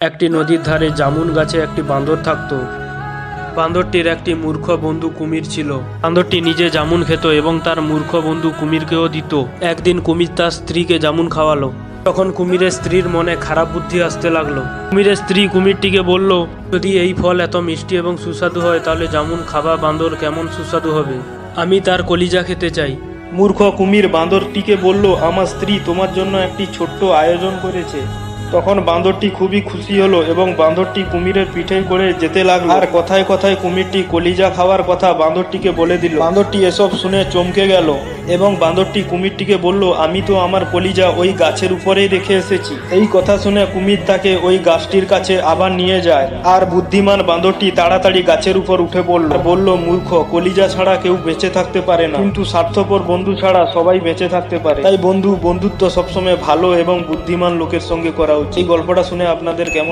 একটি নদীর ধারে জামুন গাছে একটি বাঁদর থাকতো। বাঁদরটির একটি মূর্খ বন্ধু কুমির ছিল। বাঁদরটি নিজে জামুন খেত এবং তার মূর্খ বন্ধু কুমিরকেও দিত। একদিন কুমির তার স্ত্রীকে জামুন খাওয়ালো। তখন কুমিরের স্ত্রীর মনে খারাপ বুদ্ধি আসতে লাগলো। কুমিরের স্ত্রী কুমিরটিকে বলল, যদি এই ফল এত মিষ্টি এবং সুস্বাদু হয় তাহলে জামুন খাওয়া বাঁদর কেমন সুস্বাদু হবে। আমি তার কলিজা খেতে চাই। মূর্খ কুমির বাঁদরটিকে বলল, আমার স্ত্রী তোমার জন্য একটি ছোট্ট আয়োজন করেছে। তখন বাঁদরটি খুবই খুশি হলো এবং বাঁদরটি কুমিরের পিঠে করে যেতে লাগলো। আর কথায় কথায় কুমিরটি কলিজা খাওয়ার কথা বাঁদরটিকে বলে দিল। বাঁদরটি এসব শুনে চমকে গেল এবং বাঁদরটি কুমিরটিকে বলল, আমি তো আমার কলিজা ওই গাছের উপরেই রেখে এসেছি। এই কথা শুনে কুমির তাকে ওই গাছটির কাছে আবার নিয়ে যায়। আর বুদ্ধিমান বাঁদরটি তাড়াতাড়ি গাছের উপর উঠে বলল, মূর্খ, কলিজা ছাড়া কেউ বেঁচে থাকতে পারে না, কিন্তু স্বার্থপর বন্ধু ছাড়া সবাই বেঁচে থাকতে পারে। তাই বন্ধুত্ব সবসময় ভালো এবং বুদ্ধিমান লোকের সঙ্গে করা উচিত। এই গল্পটা শুনে আপনাদের কেমন